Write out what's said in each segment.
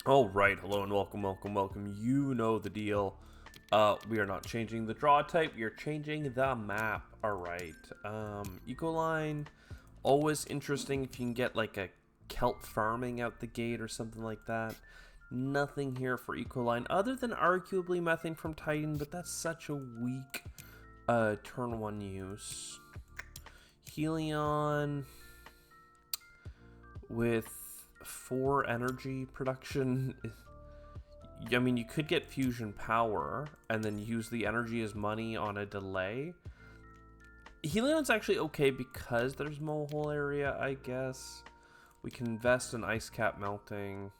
All right, hello and welcome, welcome, welcome. You know the deal. We are not changing the draw type. We are changing the map. All right. Ecoline, always interesting if you can get like a kelp farming out the gate or something like that. Nothing here for Ecoline other than arguably methane from Titan, but that's such a weak turn one use. Helion with 4 energy production. I mean, you could get fusion power and then use the energy as money on a delay. Helion's actually okay because there's mole area, I guess. We can invest in ice cap melting.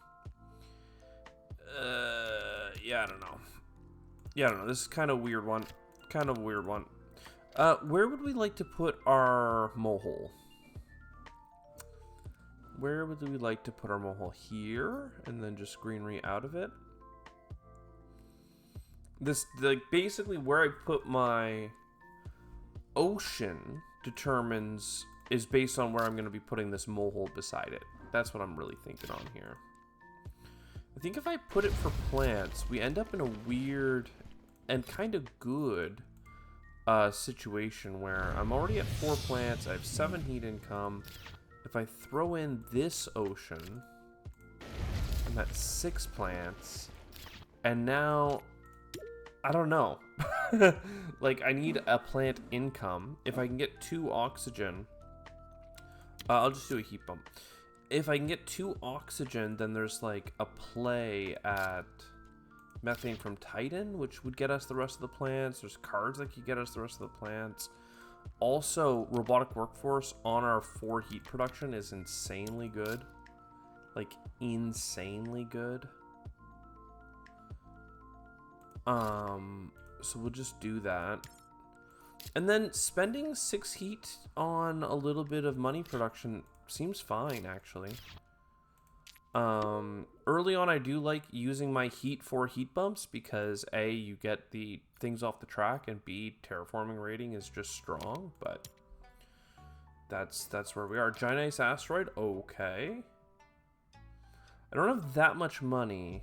Yeah, I don't know. Yeah, I don't know. This is kind of a weird one. Kind of a weird one. Where would we like to put our mole? Where would we like to put our mole? Here, and then just greenery out of it. This, like, basically where I put my ocean is based on where I'm going to be putting this mole beside it. That's what I'm really thinking on here. I think if I put it for plants, we end up in a weird and kind of good situation where I'm already at 4 plants. I have 7 heat income. If I throw in this ocean, I'm at 6 plants. And now, I don't know. Like, I need a plant income. If I can get 2 oxygen, I'll just do a heat bump. If I can get 2 oxygen, then there's like a play at methane from Titan, which would get us the rest of the plants. There's cards that could get us the rest of the plants. Also, robotic workforce on our 4 heat production is insanely good. Like, insanely good. So we'll just do that. And then spending 6 heat on a little bit of money production seems fine, actually. Early on, I do like using my heat for heat bumps because A, you get the things off the track, and B, terraforming rating is just strong, but that's where we are. Giant Ice Asteroid, okay. I don't have that much money.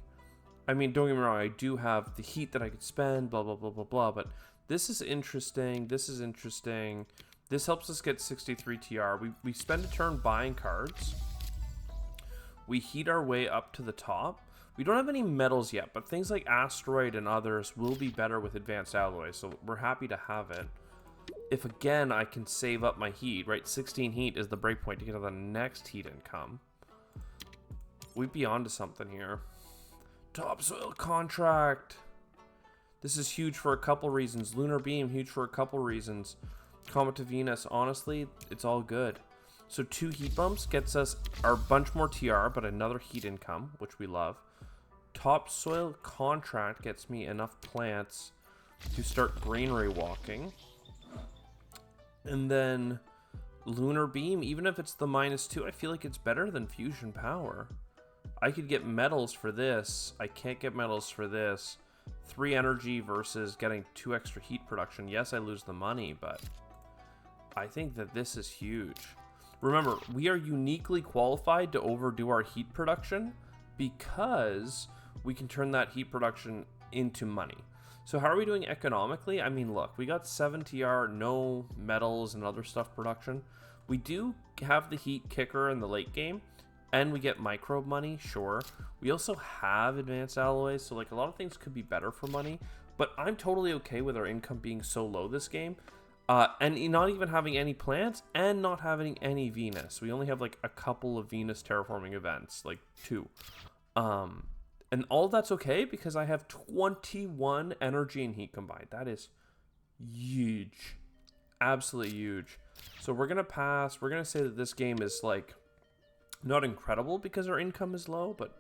I mean, don't get me wrong, I do have the heat that I could spend, blah, blah, blah, blah, blah, but this is interesting, this is interesting. This helps us get 63 TR. We spend a turn buying cards. We heat our way up to the top. We don't have any metals yet, but things like Asteroid and others will be better with advanced alloys, so we're happy to have it. If, again, I can save up my heat, right? 16 heat is the breakpoint to get to the next heat income. We'd be onto something here. Topsoil contract. This is huge for a couple reasons. Lunar Beam, huge for a couple reasons. Comet to Venus, honestly, it's all good. So 2 heat bumps gets us our bunch more TR, but another heat income, which we love. Topsoil contract gets me enough plants to start greenery walking. And then Lunar Beam, even if it's the -2, I feel like it's better than fusion power. I could get metals for this. I can't get metals for this. 3 energy versus getting 2 extra heat production. Yes, I lose the money, but I think that this is huge. Remember, we are uniquely qualified to overdo our heat production because we can turn that heat production into money. So how are we doing economically? I mean, look, we got 7 TR, no metals and other stuff production. We do have the heat kicker in the late game, and we get microbe money, sure. We also have advanced alloys, so like a lot of things could be better for money, but I'm totally okay with our income being so low this game. And not even having any plants and not having any Venus. We only have like a couple of Venus terraforming events, like 2. And all that's okay because I have 21 energy and heat combined. That is huge. Absolutely huge. So we're going to pass. We're going to say that this game is like not incredible because our income is low, but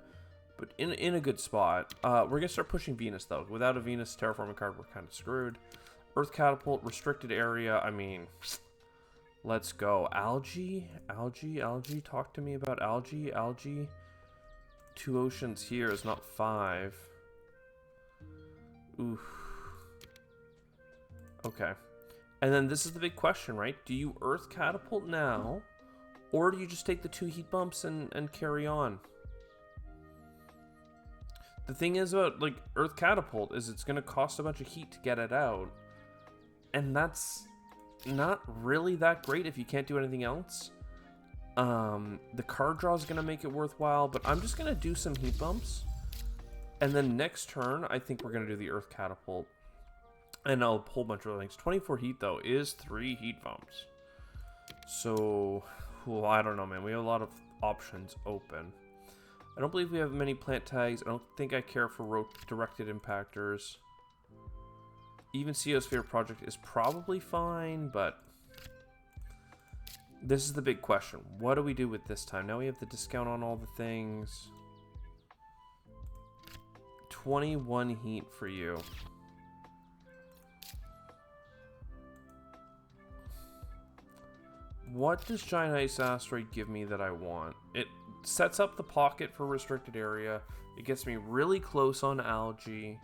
in a good spot. We're going to start pushing Venus though. Without a Venus terraforming card, we're kind of screwed. Earth Catapult, restricted area, I mean, let's go. Algae, talk to me about algae. 2 oceans here is not 5. Oof. Okay. And then this is the big question, right? Do you Earth Catapult now, or do you just take the 2 heat bumps and carry on? The thing is about, like, Earth Catapult is it's going to cost a bunch of heat to get it out. And that's not really that great if you can't do anything else. The card draw is going to make it worthwhile, but I'm just going to do some heat bumps. And then next turn, I think we're going to do the Earth Catapult. And a whole bunch of other things. 24 heat, though, is 3 heat bumps. So, well, I don't know, man. We have a lot of options open. I don't believe we have many plant tags. I don't think I care for directed impactors. Even Geosphere Project is probably fine, but this is the big question. What do we do with this time? Now we have the discount on all the things. 21 heat for you. What does Giant Ice Asteroid give me that I want? It sets up the pocket for restricted area. It gets me really close on algae.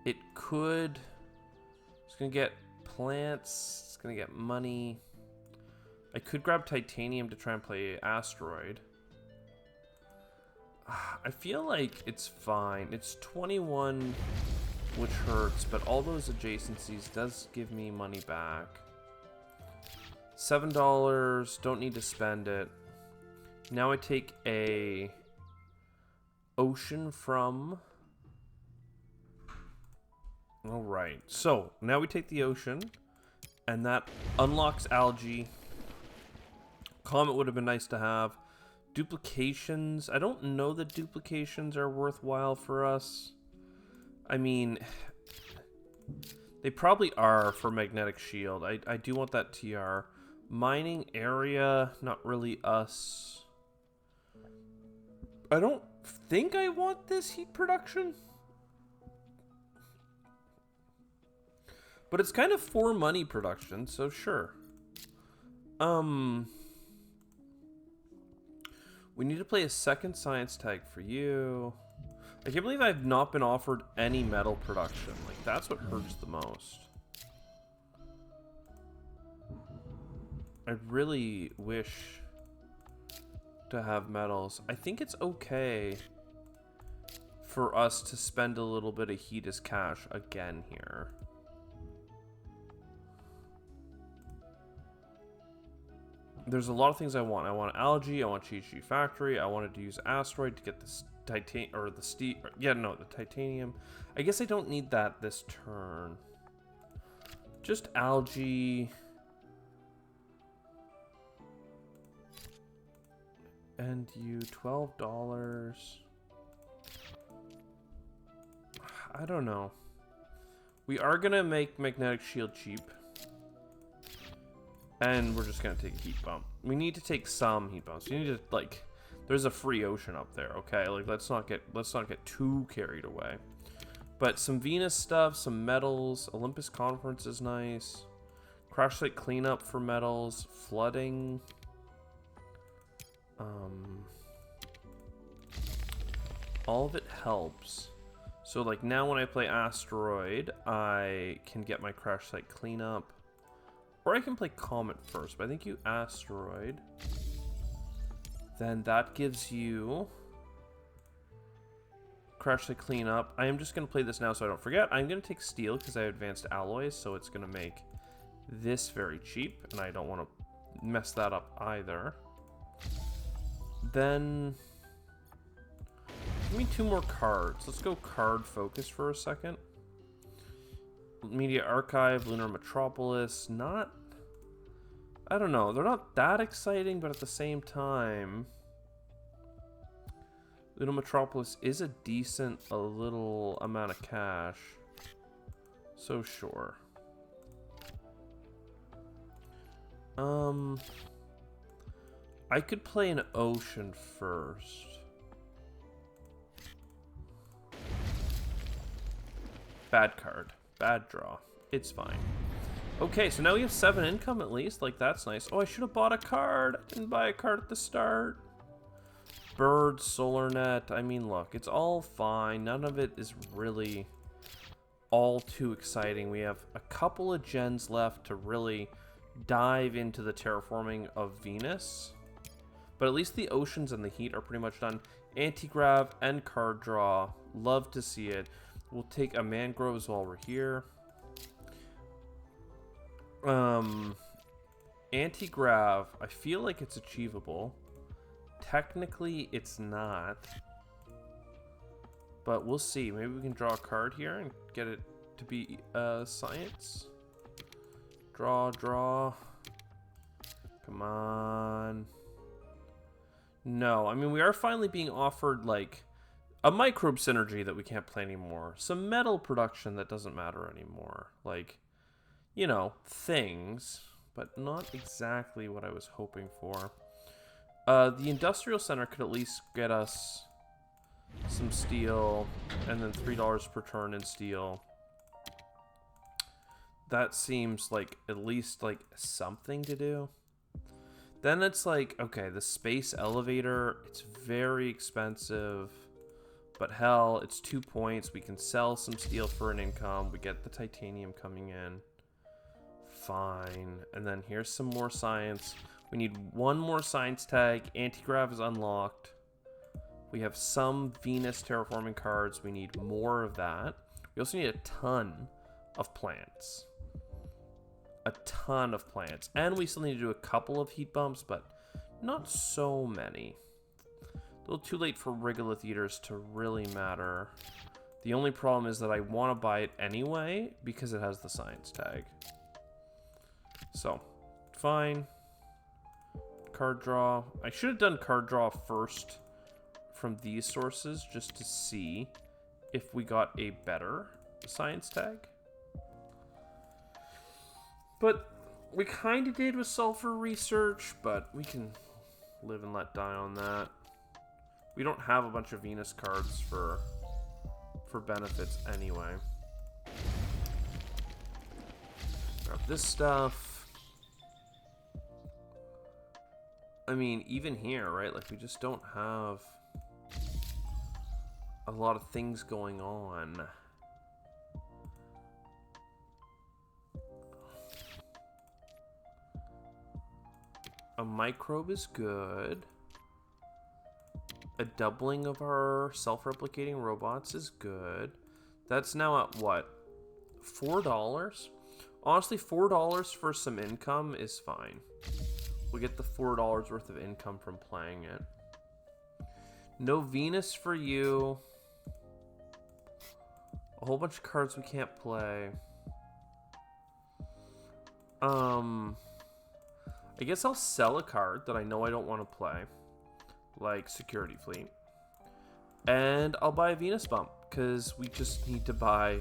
It could... It's going to get plants. It's going to get money. I could grab titanium to try and play asteroid. I feel like it's fine. It's 21, which hurts, but all those adjacencies does give me money back. $7, don't need to spend it. Now I take a ocean from... Alright, so now we take the ocean, and that unlocks algae. Comet would have been nice to have. Duplications, I don't know that duplications are worthwhile for us. I mean, they probably are for magnetic shield. I do want that TR. Mining area, not really us. I don't think I want this heat production. But it's kind of for money production, so sure. We need to play a second science tag for you. I can't believe I've not been offered any metal production. Like, that's what hurts the most. I really wish to have metals. I think it's okay for us to spend a little bit of heat as cash again here. There's a lot of things I want. I want algae. I want Chi-Chi Factory. I wanted to use asteroid to get this titanium or the steel. Yeah, no, the titanium. I guess I don't need that this turn. Just algae. And you $12. I don't know. We are gonna make magnetic shield cheap. And we're just gonna take a heat bump. We need to take some heat bumps. You need to, like, there's a free ocean up there, okay? Like, let's not get too carried away. But some Venus stuff, some metals. Olympus Conference is nice. Crash site cleanup for metals. Flooding. All of it helps. So, like, now when I play asteroid, I can get my crash site cleanup. Or I can play comet first, but I think you asteroid. Then that gives you crash site cleanup. I am just going to play this now so I don't forget. I'm going to take steel because I have advanced alloys, so it's going to make this very cheap, and I don't want to mess that up either. Then give me 2 more cards. Let's go card focus for a second. Media Archive, Lunar Metropolis, not... I don't know. They're not that exciting, but at the same time... Lunar Metropolis is a decent, a little amount of cash. So sure. I could play an ocean first. Bad card. Bad draw. It's fine. Okay, so now we have 7 income at least. Like, that's nice. Oh, I should have bought a card. I didn't buy a card at the start. Bird, Solar Net. I mean, look, it's all fine. None of it is really all too exciting. We have a couple of gens left to really dive into the terraforming of Venus. But at least the oceans and the heat are pretty much done. Anti-grav and card draw. Love to see it. We'll take a mangroves while we're here. Anti-grav. I feel like it's achievable. Technically, it's not. But we'll see. Maybe we can draw a card here and get it to be science. Draw. Come on. No, I mean, we are finally being offered, like, a microbe synergy that we can't play anymore. Some metal production that doesn't matter anymore. Like, you know, things, but not exactly what I was hoping for. The industrial center could at least get us some steel, and then $3 per turn in steel. That seems like at least like something to do. Then it's like, okay, the space elevator, it's very expensive, but hell, it's 2 points. We can sell some steel for an income. We get the titanium coming in. Fine. And then here's some more science. We need one more science tag. Anti-grav is unlocked. We have some Venus terraforming cards. We need more of that. We also need a ton of plants. A ton of plants. And we still need to do a couple of heat bumps, but not so many. A little too late for regolith eaters to really matter. The only problem is that I want to buy it anyway because it has the science tag. So, fine. Card draw. I should have done card draw first from these sources just to see if we got a better science tag. But we kind of did with sulfur research, but we can live and let die on that. We don't have a bunch of Venus cards for benefits anyway. Grab this stuff. I mean, even here, right? Like, we just don't have a lot of things going on. A microbe is good. A doubling of our self-replicating robots is good. That's now at what? $4? Honestly, $4 for some income is fine. We get the $4 worth of income from playing it. No Venus for you. A whole bunch of cards we can't play. I guess I'll sell a card that I know I don't want to play, like Security Fleet, and I'll buy a Venus bump because we just need to buy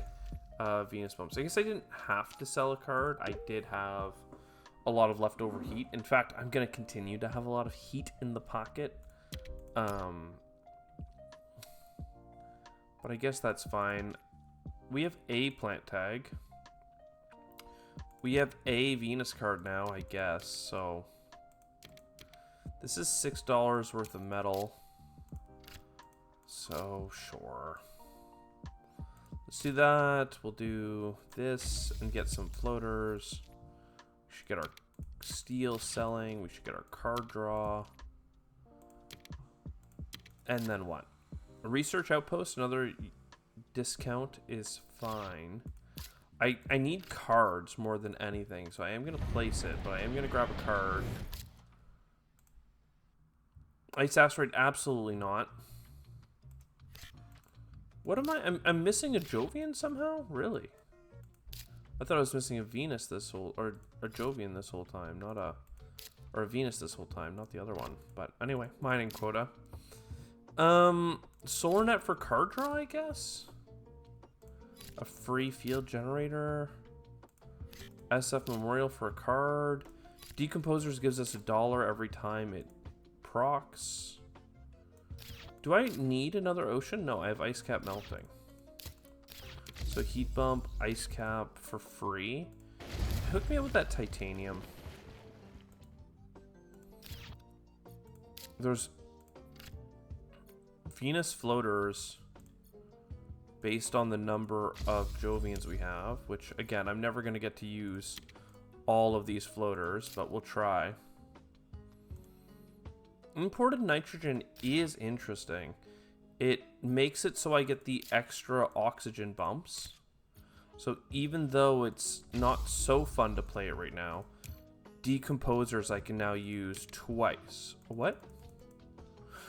Venus bumps. I guess I didn't have to sell a card. I did have a lot of leftover heat. In fact, I'm gonna continue to have a lot of heat in the pocket, but I guess that's fine. We have a plant tag. We have a Venus card now, I guess, so this is $6 worth of metal, so sure. Let's do that. We'll do this and get some floaters. We should get our steel selling. We should get our card draw. And then what? A research outpost, another discount is fine. I need cards more than anything, so I am going to place it, but I am going to grab a card. Ice Asteroid, absolutely not. What am I? I'm missing a Jovian somehow? Really? I thought I was missing a Venus this whole, or a Jovian this whole time, not a, or a Venus this whole time, not the other one. But anyway, mining quota. Solar Net for card draw, I guess? A free field generator. SF Memorial for a card. Decomposers gives us $1 every time it procs. Do I need another ocean? No, I have ice cap melting. So heat bump, ice cap for free. Hook me up with that titanium. There's Venus floaters based on the number of Jovians we have, which again, I'm never going to get to use all of these floaters, but we'll try. Imported nitrogen is interesting. It makes it so I get the extra oxygen bumps. So even though it's not so fun to play it right now, decomposers I can now use twice. What?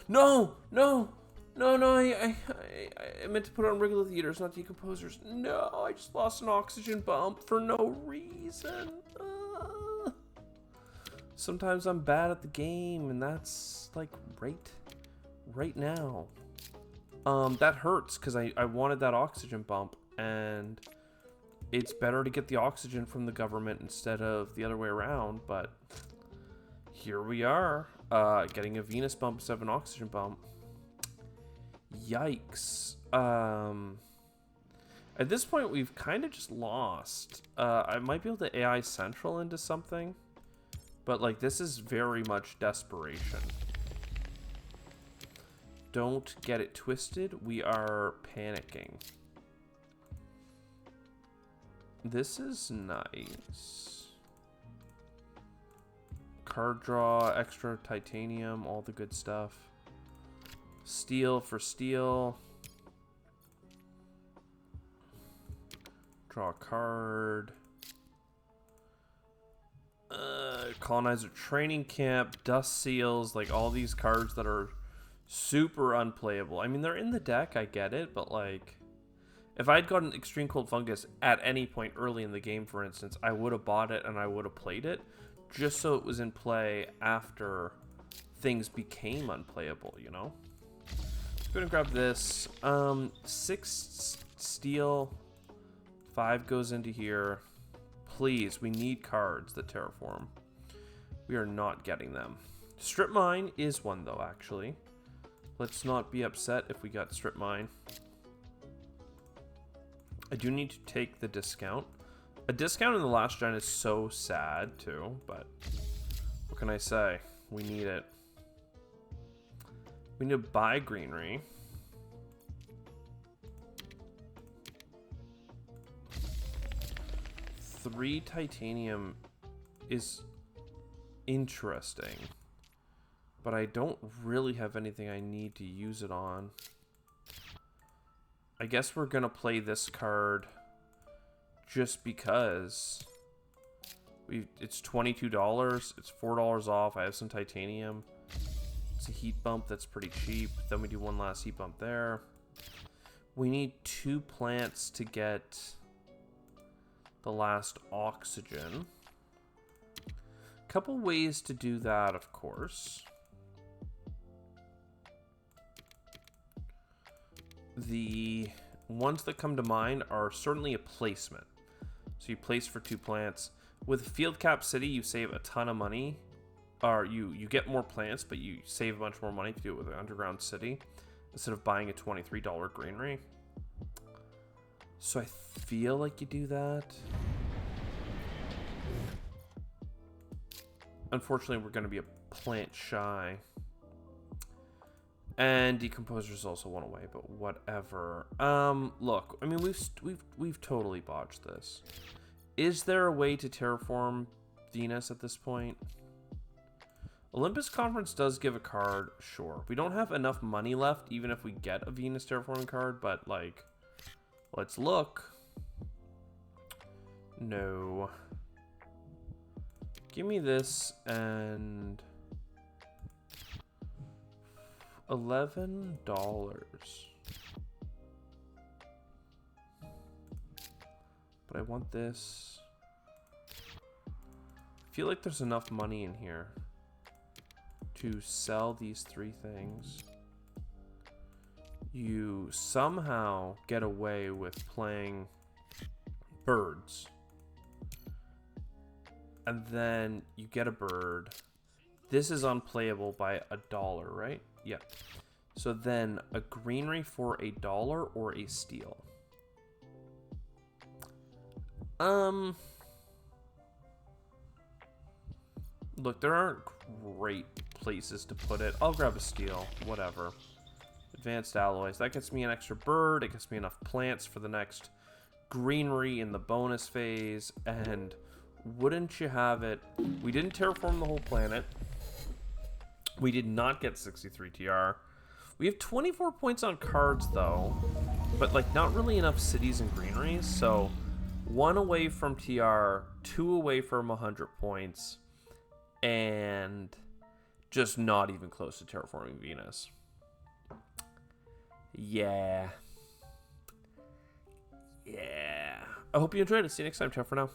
No! No! No, no, I meant to put on regular theaters, not decomposers. No, I just lost an oxygen bump for no reason. Sometimes I'm bad at the game, and that's like right now. That hurts because I wanted that oxygen bump, and it's better to get the oxygen from the government instead of the other way around, but here we are, getting a Venus bump instead of an oxygen bump. Yikes. At this point, we've kind of just lost. I might be able to AI Central into something, but like this is very much desperation. Don't get it twisted. We are panicking. This is nice. Card draw, extra titanium, all the good stuff. Steel for steel. Draw a card. Colonizer training camp, dust seals, like all these cards that are super unplayable. I mean, they're in the deck, I get it, but like, if I'd gotten Extreme Cold Fungus at any point early in the game, for instance, I would have bought it and I would have played it just so it was in play after things became unplayable, Let's go and grab this. 6 steel, 5 goes into here. Please, we need cards that terraform. We are not getting them. Strip Mine is one, though, actually. Let's not be upset if we got Strip Mine. I do need to take the discount. A discount in the last gen is so sad, too, but what can I say? We need it. We need to buy greenery. Three titanium is interesting, but I don't really have anything I need to use it on. I guess we're gonna play this card just because it's $22. It's $4 off. I have some titanium. It's a heat bump that's pretty cheap. Then we do one last heat bump there. We need 2 plants to get the last oxygen. Couple ways to do that, of course. The ones that come to mind are certainly a placement. So you place for 2 plants. With Field Cap City, you save a ton of money. Or you get more plants, but you save a bunch more money to do it with an Underground City instead of buying a $23 greenery. So I feel like you do that. Unfortunately, we're going to be a plant shy. And decomposers also went away, but whatever. Look, I mean, we've totally botched this. Is there a way to terraform Venus at this point? Olympus Conference does give a card, sure. We don't have enough money left, even if we get a Venus terraforming card, but like, let's look. No. Give me this and $11. But I want this. I feel like there's enough money in here to sell these 3 things. You somehow get away with playing birds. And then you get a bird. This is unplayable by $1, right? Yeah. So then a greenery for $1 or a steel. Look, there aren't great places to put it. I'll grab a steel, whatever. Advanced alloys. That gets me an extra bird. It gets me enough plants for the next greenery in the bonus phase. And wouldn't you have it, we didn't terraform the whole planet. We did not get 63 TR. We have 24 points on cards, though, but, like, not really enough cities and greeneries, so 1 away from TR, 2 away from 100 points, and just not even close to terraforming Venus. Yeah. I hope you enjoyed it. See you next time. Ciao for now.